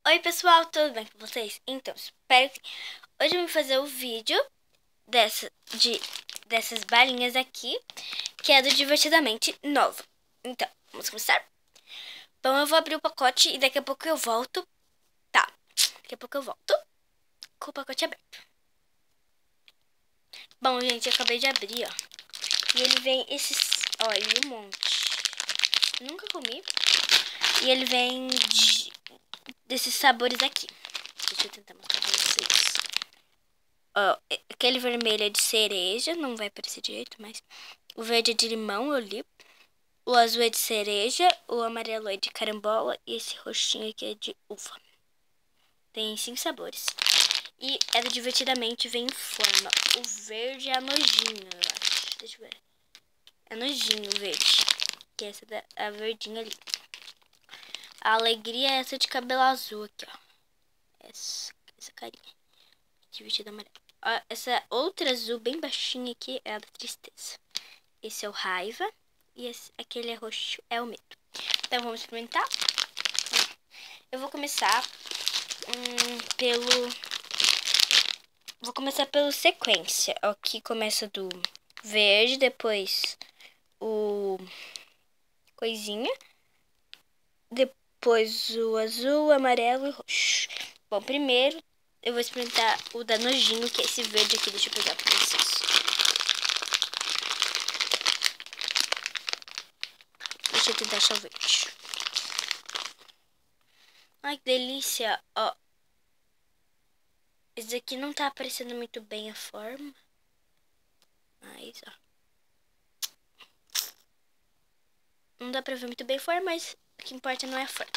Oi pessoal, tudo bem com vocês? Então, espero que hoje eu vou fazer o vídeo dessas balinhas aqui, que é do Divertidamente Nova. Então, vamos começar? Bom, eu vou abrir o pacote e daqui a pouco eu volto. Tá, daqui a pouco eu volto com o pacote aberto. Bom, gente, eu acabei de abrir, ó. E ele vem esses, olha, um monte. Nunca comi. E ele vem desses sabores aqui. Deixa eu tentar mostrar pra vocês. Ó, aquele vermelho é de cereja, não vai parecer direito, mas o verde é de limão, eu li. O azul é de cereja, o amarelo é de carambola e esse roxinho aqui é de uva. Tem 5 sabores. E é do Divertidamente, vem em forma. O verde é a nojinho, eu acho. Deixa eu ver. É nojinho o verde. Que é essa a verdinha ali. A alegria é essa de cabelo azul aqui, ó. Essa carinha. Divertida amarela. Essa outra azul bem baixinha aqui é a da tristeza. Esse é o raiva. E aquele é roxo é o medo. Então vamos experimentar. Eu vou começar Vou começar pelo sequência. Aqui começa do verde, depois o coisinha. Depois o azul, amarelo e roxo. Bom, primeiro eu vou experimentar o da nojinho, que é esse verde aqui. Deixa eu pegar pra vocês. Deixa eu tentar achar o verde. Ai, que delícia. Ó. Esse aqui não tá aparecendo muito bem a forma. Mas, ó. Não dá pra ver muito bem a forma, mas o que importa não é a forma.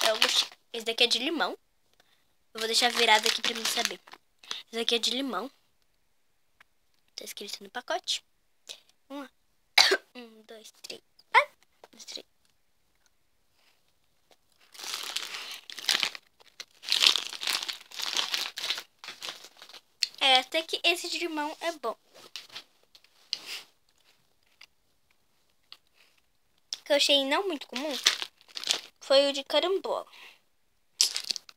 É o gostinho. Esse daqui é de limão. Eu vou deixar virado aqui pra mim saber. Esse daqui é de limão. Tá escrito no pacote. Vamos lá. 1, 2, 3. Ah! 1, 2, 3. Até que esse de limão é bom. O que eu achei não muito comum foi o de carambola.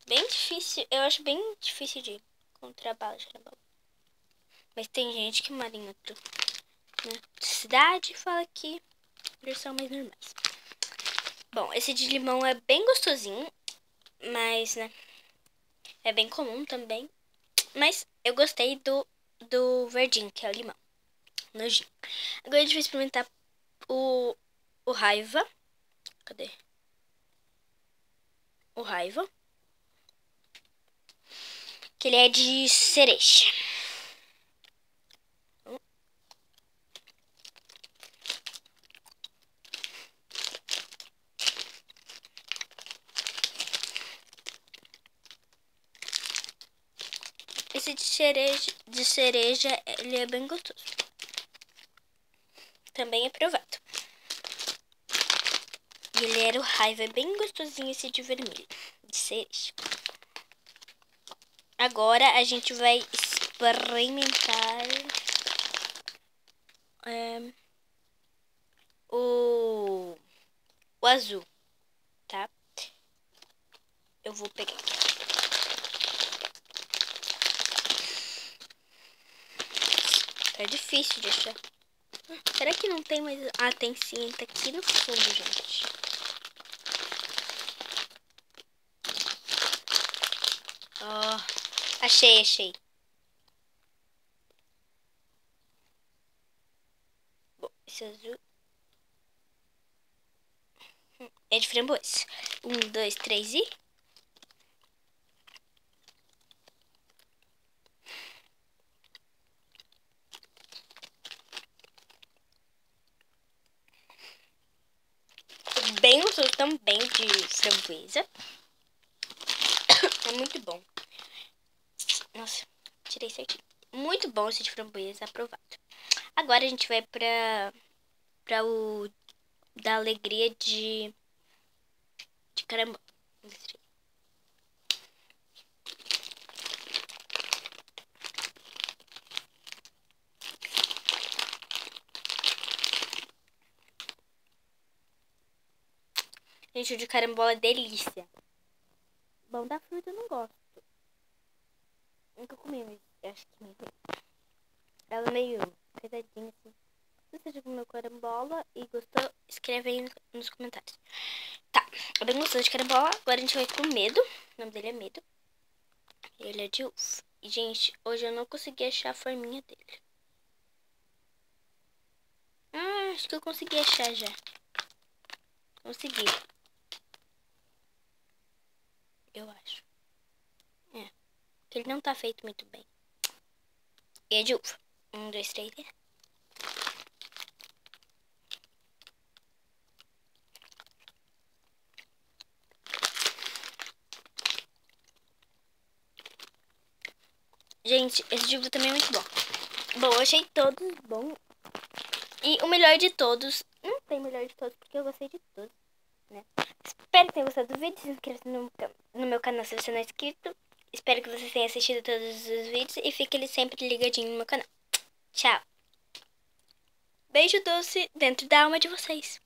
Bem difícil. Eu acho bem difícil de encontrar bala de carambola. Mas tem gente que mora em outra cidade e fala que eles são mais normais. Bom, esse de limão é bem gostosinho. Mas, né, é bem comum também. Mas eu gostei do verdinho, que é o limão. Nojinho. Agora a gente vai experimentar o raiva. Cadê? O raiva. Que ele é de cereja. Esse de cereja, ele é bem gostoso. Também é provado. E ele era o raiva, é bem gostosinho esse de vermelho, de cereja. Agora a gente vai experimentar o azul, tá? Eu vou pegar aqui. Tá difícil de achar. Será que não tem mais? Ah, tem sim. Tá aqui no fundo, gente. Ó, achei. Bom, esse azul é de framboesa. 1, 2, 3 e... Bem gostoso também de framboesa. É muito bom. Nossa, tirei certinho. Muito bom esse de framboesa, aprovado. Agora a gente vai pra o da alegria de carambola. Gente, o de carambola é delícia. bom da fruta eu não gosto. Nunca comi, mas eu acho que meio ruim. Ela é meio pesadinha assim. Se você já comeu carambola e gostou, escreve aí nos comentários. Tá, eu bem gostoso de carambola. Agora a gente vai com Medo. O nome dele é Medo. Ele é de uva. E, gente, hoje eu não consegui achar a forminha dele. Acho que eu consegui achar já. Consegui. Eu acho. É. Porque ele não tá feito muito bem. E é de uva. 1, 2, 3, né? Gente, esse de uva também é muito bom. Bom, eu achei todos bons. E o melhor de todos... Não tem melhor de todos, porque eu gostei de todos, né? Espero que tenham gostado do vídeo. Se inscreva no meu canal se você não é inscrito. Espero que vocês tenham assistido todos os vídeos. E fiquem sempre ligadinho no meu canal. Tchau. Beijo doce dentro da alma de vocês.